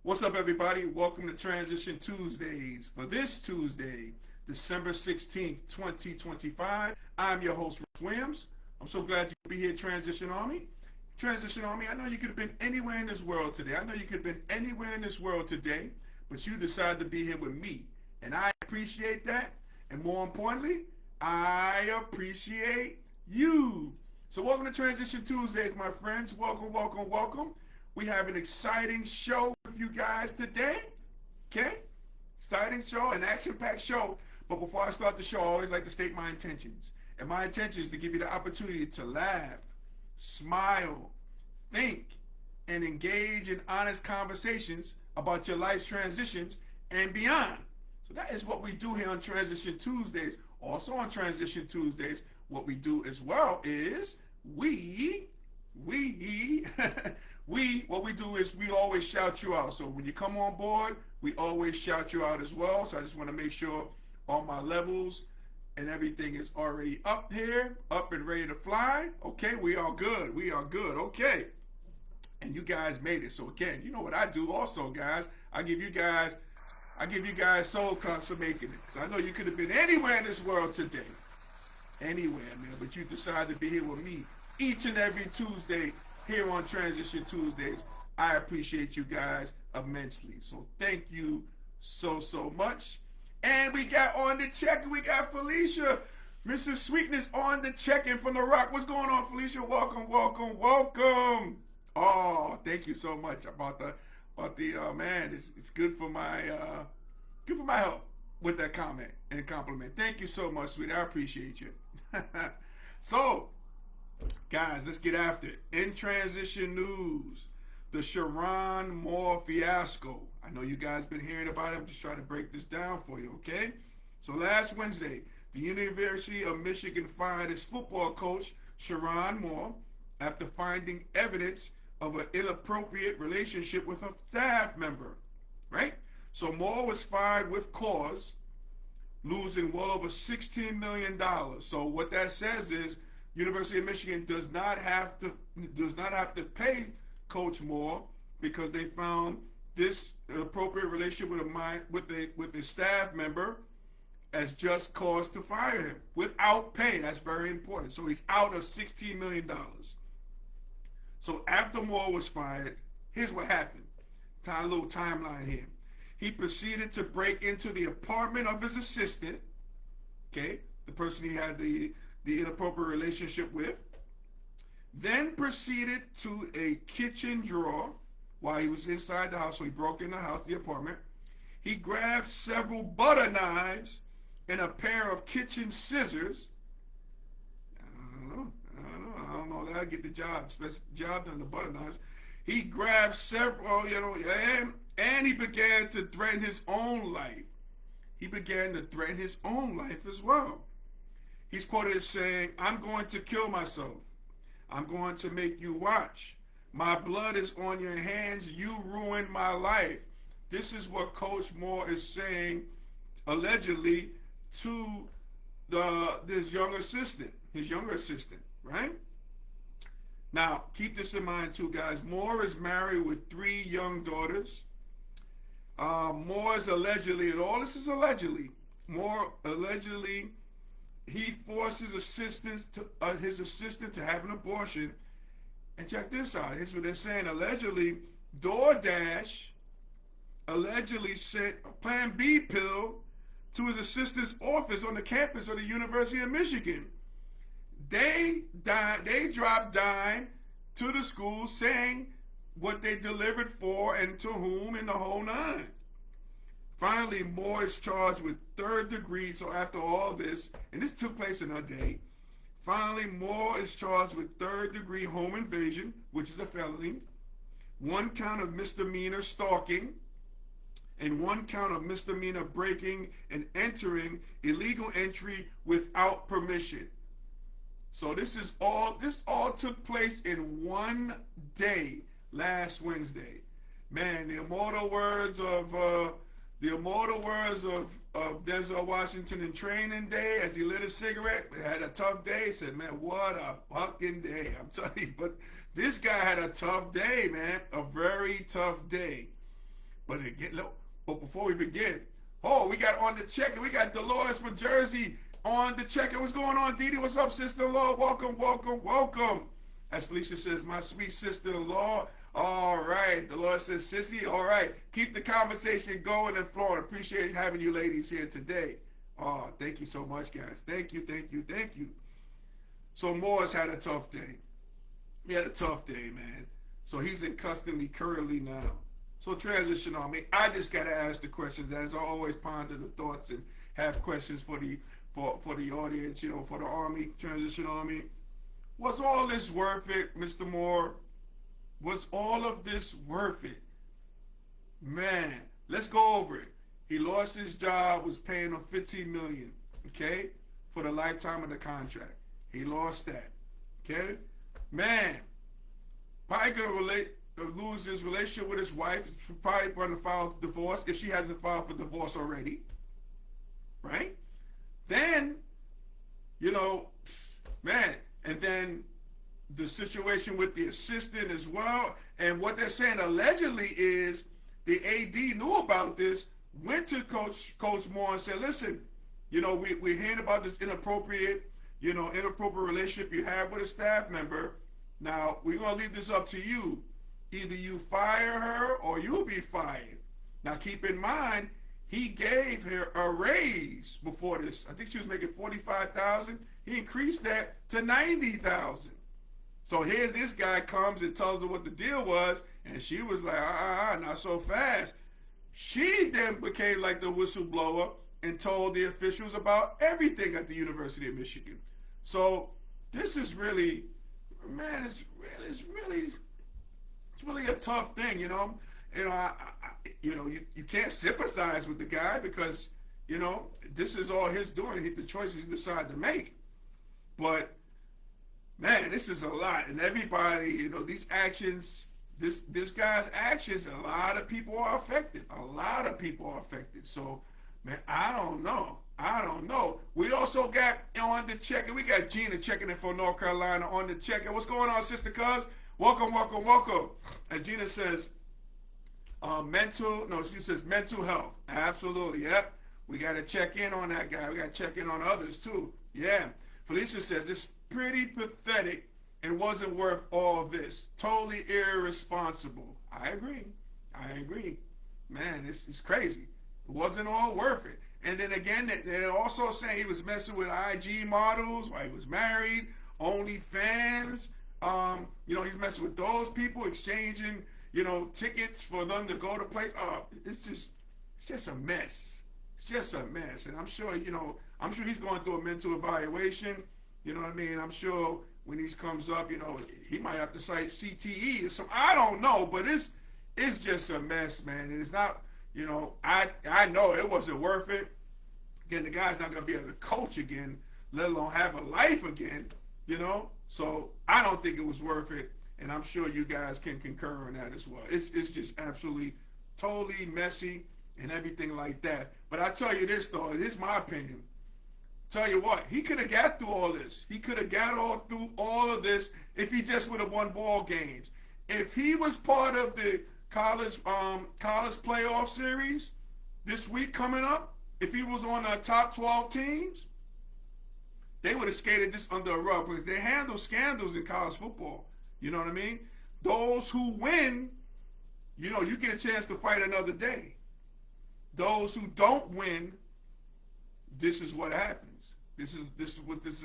What's up, everybody? Welcome to Transition Tuesdays. For this Tuesday, December 16th, 2025, I'm your host, Rich Williams. I'm so glad you could be here, Transition Army. Transition Army, I know you could have been anywhere in this world today. I know you could have been anywhere in this world today, but you decided to be here with me. And I appreciate that. And more importantly, I appreciate you. So welcome to Transition Tuesdays, my friends. Welcome, welcome, welcome. We have an exciting show with you guys today. Okay? Exciting show, an action-packed show. But before I start the show, I always like to state my intentions. And my intention is to give you the opportunity to laugh, smile, think, and engage in honest conversations about your life's transitions and beyond. So that is what we do here on Transition Tuesdays. Also on Transition Tuesdays, what we do as well is what we do is we always shout you out. So when you come on board, we always shout you out as well. So I just want to make sure all my levels and everything is already up here, up and ready to fly. Okay, we are good. We are good. Okay. And you guys made it. So again, you know what I do also, guys. I give you guys soul cups for making it. Because I know you could have been anywhere in this world today. Anywhere, man. But you decided to be here with me each and every Tuesday here on Transition Tuesdays. I appreciate you guys immensely. So thank you so much. And we got on the check, we got Felicia, Mrs. Sweetness on the check-in from the Rock. What's going on, Felicia? Welcome, welcome, welcome. Oh, thank you so much about the man. It's good for my health with that comment and compliment. Thank you so much, sweetie. I appreciate you. So, guys, let's get after it. In transition news, the Sharon Moore fiasco. I know you guys been hearing about it. I'm just trying to break this down for you, okay? So last Wednesday, the University of Michigan fired its football coach, Sharon Moore, after finding evidence of an inappropriate relationship with a staff member, right? So Moore was fired with cause, losing well over $16 million. So what that says is University of Michigan does not have to pay Coach Moore because they found this inappropriate relationship with a staff member as just cause to fire him without pay. That's very important. So he's out of $16 million. So after Moore was fired, here's what happened. A little timeline here. He proceeded to break into the apartment of his assistant, okay, the person he had the inappropriate relationship with, then proceeded to a kitchen drawer while he was inside the house. So he broke in the apartment. He grabbed several butter knives and a pair of kitchen scissors. I don't know that'll get the job done, the butter knives. He grabbed several, and he began to threaten his own life. He began to threaten his own life as well. He's quoted as saying, "I'm going to kill myself. I'm going to make you watch. My blood is on your hands. You ruined my life." This is what Coach Moore is saying, allegedly, to his younger assistant, right? Now, keep this in mind too, guys. Moore is married with 3 young daughters. Moore is allegedly, and all this is allegedly, he forced his assistant to have an abortion. And check this out. Here's what they're saying. Allegedly, DoorDash allegedly sent a Plan B pill to his assistant's office on the campus of the University of Michigan. They dropped dime to the school saying what they delivered for and to whom and the whole nine. Finally, Moore is charged with 3rd degree. So after all this, and this took place in a day, finally Moore is charged with 3rd degree home invasion, which is a felony, 1 count of misdemeanor stalking, and 1 count of misdemeanor breaking and entering illegal entry without permission. So this all took place in one day last Wednesday. Man, the immortal words of Denzel Washington in Training Day as he lit a cigarette. He had a tough day. He said, man, what a fucking day. I'm telling you, but this guy had a tough day, man. A very tough day. But again, look, but before we begin, oh, we got on the check-in. We got Dolores from Jersey on the check-in. What's going on, Dee Dee? What's up, sister-in-law? Welcome, welcome, welcome. As Felicia says, my sweet sister-in-law. All right. Dolores says, sissy. All right. Keep the conversation going and flowing. Appreciate having you ladies here today. Oh, thank you so much, guys. Thank you, thank you, thank you. So Moore's had a tough day. He had a tough day, man. So he's in custody currently now. So transition army. I just gotta ask the questions as I always ponder the thoughts and have questions for the audience, you know, for the army, transition army. Was all this worth it, Mr. Moore? Was all of this worth it? Man, let's go over it. He lost his job, was paying him $15 million, okay, for the lifetime of the contract. He lost that, okay? Man, probably gonna lose his relationship with his wife. Probably gonna file for divorce if she hasn't filed for divorce already, right? Then, you know, man, and then the situation with the assistant as well. And what they're saying allegedly is the AD knew about this, went to Coach Moore and said, listen, you know, we're hearing about this inappropriate relationship you have with a staff member. Now, we're going to leave this up to you. Either you fire her or you'll be fired. Now, keep in mind, he gave her a raise before this. I think she was making $45,000. He increased that to $90,000. So here this guy comes and tells her what the deal was, and she was like, not so fast. She then became like the whistleblower and told the officials about everything at the University of Michigan. So this is really, man, it's really a tough thing, you know. You can't sympathize with the guy because, you know, this is all his doing, the choices he decided to make. But man, this is a lot, and everybody, you know, these actions. This guy's actions, a lot of people are affected. A lot of people are affected. So, man, I don't know. We also got on the check-in. We got Gina checking in from North Carolina on the check-in. What's going on, Sister Cuz? Welcome, welcome, welcome. And Gina says, she says mental health. Absolutely, yep. We got to check in on that guy. We got to check in on others, too. Yeah. Felicia says, it's pretty pathetic and wasn't worth all this. Totally irresponsible. I agree. Man, it's crazy. It wasn't all worth it. And then again, they're also saying he was messing with IG models while he was married, OnlyFans. He's messing with those people, exchanging, tickets for them to go to place. It's just a mess. It's just a mess. And I'm sure he's going through a mental evaluation. You know what I mean? I'm sure when he comes up, he might have to cite CTE or something. I don't know, but it's just a mess, man. And it's not, I know it wasn't worth it. Again, the guy's not going to be able to coach again, let alone have a life again, So I don't think it was worth it, and I'm sure you guys can concur on that as well. It's just absolutely, totally messy and everything like that. But I tell you this, though, this is my opinion. Tell you what, he could have got through all this. He could have got through all of this if he just would have won ball games. If he was part of the college playoff series this week coming up, if he was on the top 12 teams, they would have skated this under a rug because they handle scandals in college football. You know what I mean? Those who win, you get a chance to fight another day. Those who don't win, this is what happens. This is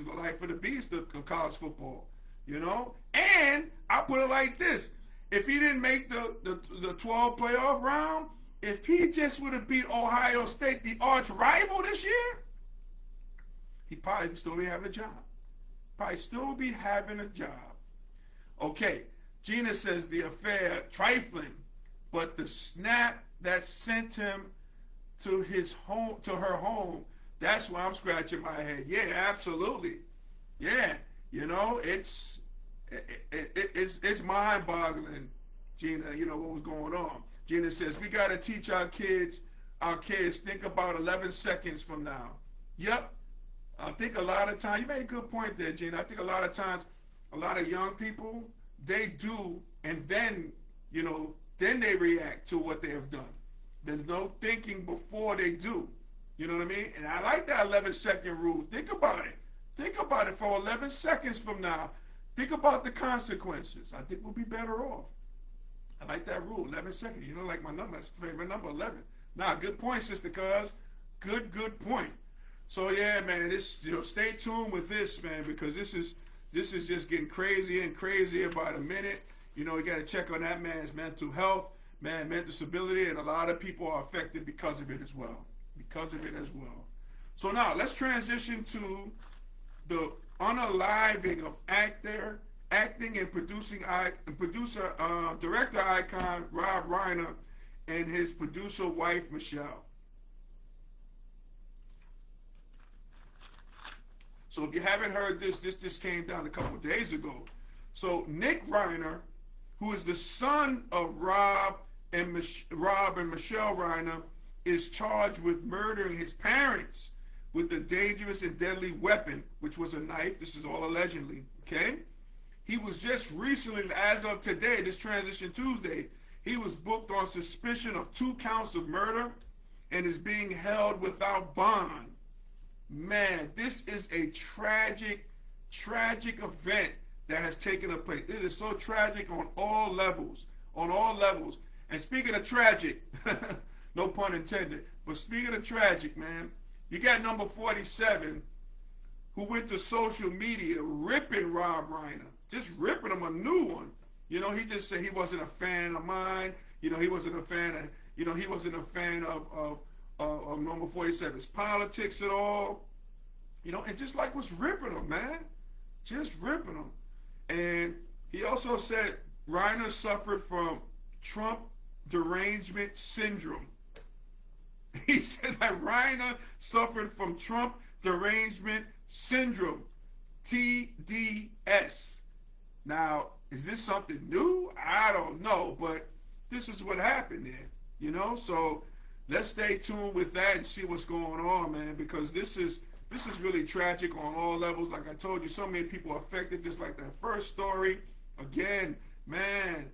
the life of the beast of college football, And I put it like this: if he didn't make the 12 playoff round, if he just would have beat Ohio State, the arch rival this year, he'd probably still be having a job. Okay, Gina says the affair trifling, but the snap that sent him to her home. That's why I'm scratching my head. Yeah, absolutely. Yeah, it's mind-boggling, Gina, what was going on. Gina says, we got to teach our kids, think about 11 seconds from now. Yep. I think a lot of times, you made a good point there, Gina. I think a lot of times, a lot of young people, they do, and then, then they react to what they have done. There's no thinking before they do. You know what I mean? And I like that 11-second rule. Think about it. Think about it for 11 seconds from now. Think about the consequences. I think we'll be better off. I like that rule, 11 seconds. You know, like my number, that's my favorite number, 11. Nah, good point, Sister Cuz. Good point. So yeah, man, this, stay tuned with this, man, because this is just getting crazier and crazier by the minute. You got to check on that man's mental health, man, mental stability, and a lot of people are affected because of it as well. So now let's transition to the unaliving of acting and director icon Rob Reiner and his producer wife Michelle. So if you haven't heard this came down a couple of days ago. So Nick Reiner, who is the son of Rob and Michelle Reiner, is charged with murdering his parents with a dangerous and deadly weapon, which was a knife. This is all allegedly, okay? He was just recently, as of today, this Transition Tuesday, he was booked on suspicion of 2 counts of murder and is being held without bond. Man, this is a tragic event that has taken place. It is so tragic on all levels. And speaking of tragic, no pun intended, but speaking of tragic, man, you got number 47 who went to social media ripping Rob Reiner, just ripping him a new one. He just said he wasn't a fan of mine. He wasn't a fan of number 47's politics at all. And just like was ripping him, man. Just ripping him. And he also said Reiner suffered from Trump derangement syndrome. He said that Reiner suffered from Trump derangement syndrome, TDS. Now, is this something new? I don't know, but this is what happened there, So let's stay tuned with that and see what's going on, man, because this is really tragic on all levels. Like I told you, so many people are affected, just like that first story. Again, man,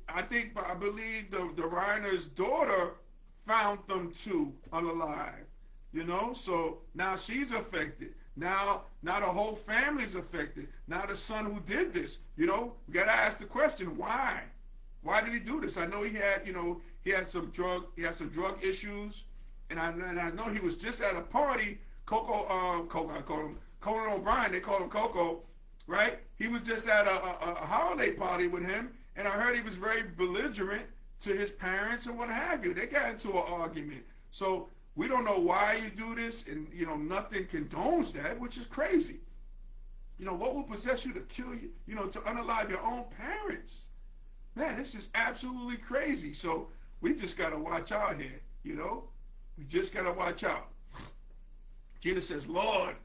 I believe the Reiner's daughter found them too unalive, so now she's affected. Now the whole family's affected. Now the son who did this, we gotta ask the question, why? Why did he do this? I know he had some drug issues, and I know he was just at a party. Conan O'Brien, they called him Coco, right? He was just at a holiday party with him, and I heard he was very belligerent to his parents and what have you. They got into an argument. So we don't know why you do this, and nothing condones that, which is crazy. What will possess you to kill you, to unalive your own parents? Man, this is absolutely crazy. So we just gotta watch out here, We just gotta watch out. Gina says, Lord,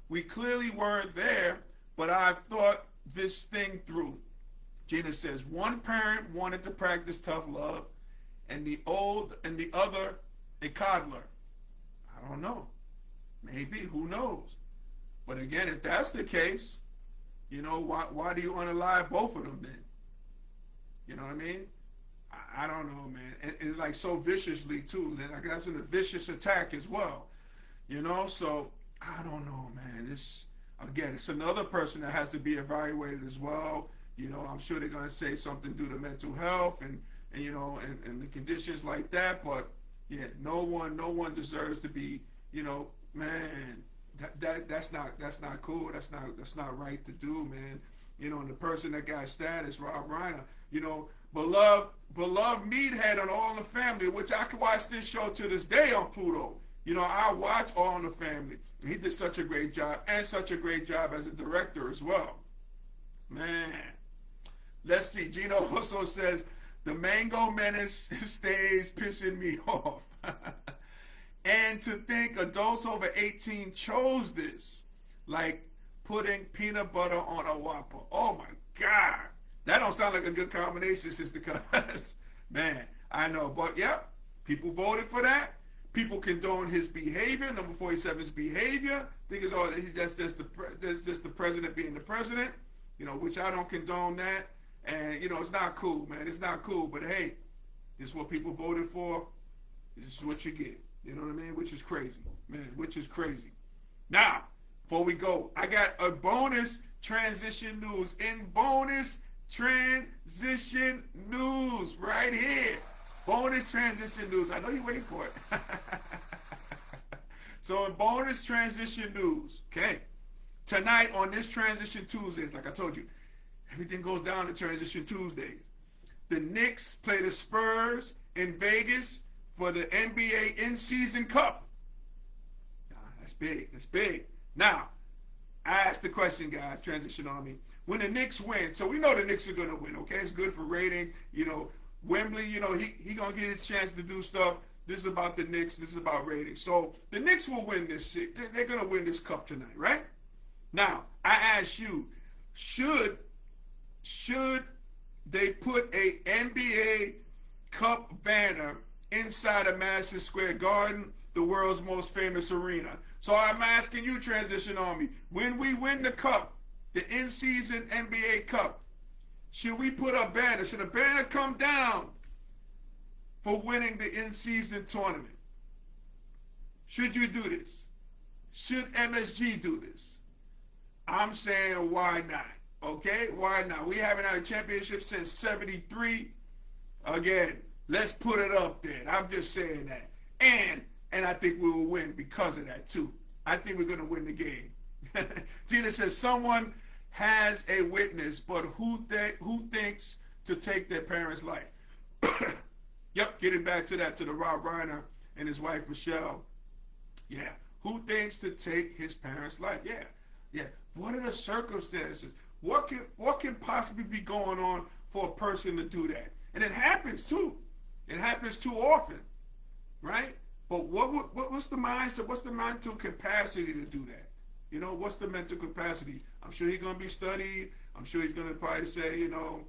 we clearly weren't there, but I've thought this thing through. Gina says, one parent wanted to practice tough love, and the other a coddler. I don't know. Maybe, who knows? But again, if that's the case, why do you unalive both of them then? You know what I mean? I don't know, man. And like so viciously too. Like that's a vicious attack as well. So I don't know, man. It's another person that has to be evaluated as well. I'm sure they're gonna say something due to mental health and the conditions like that. But yeah, no one deserves to be, man. That's not cool. That's not right to do, man. And the person that got status, Rob Reiner, beloved meathead on All in the Family, which I can watch this show to this day on Pluto. I watch All in the Family. He did such a great job, and such a great job as a director as well. Man, let's see. Gino also says, the Mango Menace stays pissing me off. And to think adults over 18 chose this, like putting peanut butter on a Whopper. Oh my God. That don't sound like a good combination, Sister Cuz. Man, I know. But yeah, people voted for that. People condone his behavior, number 47's behavior. Think it's all that's just the president being the president, which I don't condone that. And it's not cool, man. It's not cool. But hey, This is what people voted for. This is what you get. You know what I mean? Which is crazy, man. Which is crazy. Now, before we go, I got a bonus transition news. In bonus transition news right here. Bonus transition news. I know you're waiting for it. So in bonus transition news, okay, tonight on this Transition Tuesdays, like I told you, everything goes down to Transition Tuesdays. The Knicks play the Spurs in Vegas for the NBA In-Season Cup. That's big. That's big. Now, I asked the question, guys, Transition Army. When the Knicks win, so we know the Knicks are going to win, okay? It's good for ratings. You know, Wembley, you know, he going to get his chance to do stuff. This is about the Knicks. This is about ratings. So the Knicks will win this. They're going to win this cup tonight, right? Now, I ask you, should they put a NBA Cup banner inside of Madison Square Garden, the world's most famous arena? So I'm asking you, Transition Army, when we win the cup, the in-season NBA Cup, should we put a banner? Should a banner come down for winning the in-season tournament? Should you do this? Should MSG do this? I'm saying, why not? Okay, why not? We haven't had a championship since '73. Again, let's put it up there. I'm just saying that. And I think we will win because of that too. I think we're going to win the game. Gina says, someone has a witness, but who thinks to take their parents' life? Yep, getting back to that, to the Rob Reiner and his wife, Michelle. Yeah, who thinks to take his parents' life? Yeah. What are the circumstances? What can possibly be going on for a person to do that? And it happens too. It happens too often, right? But what's the mindset? What's the mental capacity to do that? You know, what's the mental capacity? I'm sure he's going to be studied. I'm sure he's going to probably say, you know,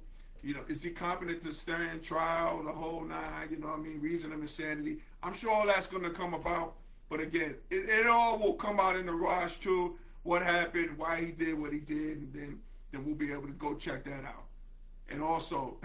is he competent to stand trial, the whole nine, you know what I mean, reason of insanity. I'm sure all that's going to come about. But again, it all will come out in the wash too, what happened, why he did what he did, and then we'll be able to go check that out. And also,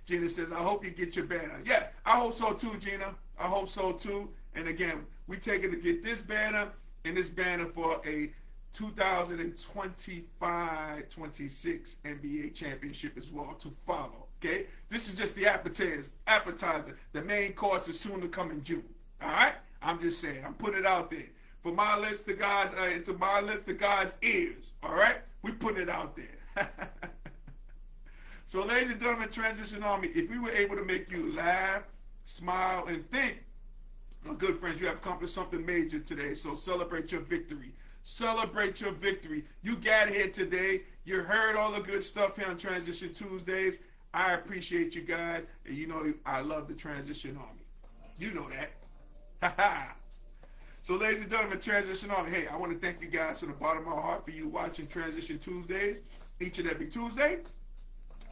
Gina says, I hope you get your banner. Yeah, I hope so too, Gina. I hope so too. And again, we taking to get this banner and this banner for a 2025-26 NBA championship as well to follow. Okay, this is just the appetizer. The main course is soon to come in June. All right, I'm just saying. I'm putting it out there from my lips to God's to my lips to God's ears. All right, we put it out there. So, ladies and gentlemen, Transition Army, if we were able to make you laugh, smile, and think, my good friends, you have accomplished something major today. So celebrate your victory. Celebrate your victory. You got here today. You heard all the good stuff here on Transition Tuesdays. I appreciate you guys. And you know I love the Transition Army. You know that. So, ladies and gentlemen, Transition Army, hey, I want to thank you guys from the bottom of my heart for you watching Transition Tuesdays each and every Tuesday.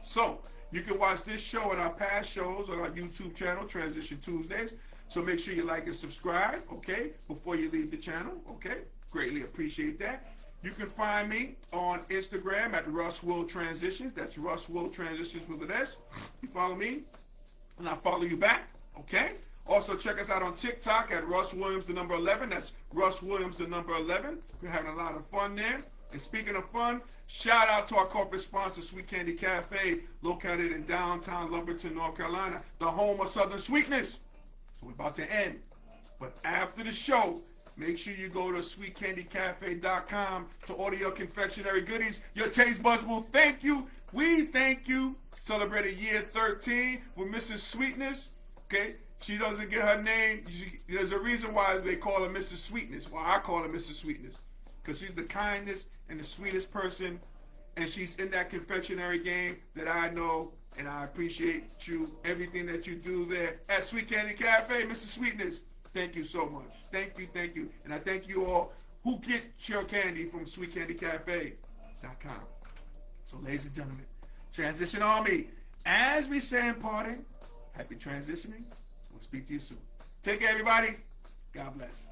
So, you can watch this show and our past shows on our YouTube channel, Transition Tuesdays. So make sure you like and subscribe, okay, before you leave the channel, okay? Greatly appreciate that. You can find me on Instagram at Russ Will Transitions. That's Russ Will Transitions with an S. You follow me, and I follow you back, okay? Also, check us out on TikTok at Russ Williams, the number 11. That's Russ Williams, the number 11. We're having a lot of fun there. And speaking of fun, shout out to our corporate sponsor, Sweet Candy Cafe, located in downtown Lumberton, North Carolina, the home of Southern Sweetness. So we're about to end. But after the show, make sure you go to sweetcandycafe.com to order your confectionery goodies. Your taste buds will thank you. We thank you. Celebrated year 13 with Mrs. Sweetness. Okay? She doesn't get her name. There's a reason why they call her Mrs. Sweetness. Well, I call her Mrs. Sweetness. Because she's the kindest and the sweetest person, and she's in that confectionery game that I know, and I appreciate you, everything that you do there at Sweet Candy Cafe, Mr. Sweetness. Thank you so much. Thank you. And I thank you all who get your candy from sweetcandycafe.com. So, ladies and gentlemen, Transition Army, as we say in parting, happy transitioning. We'll speak to you soon. Take care, everybody. God bless.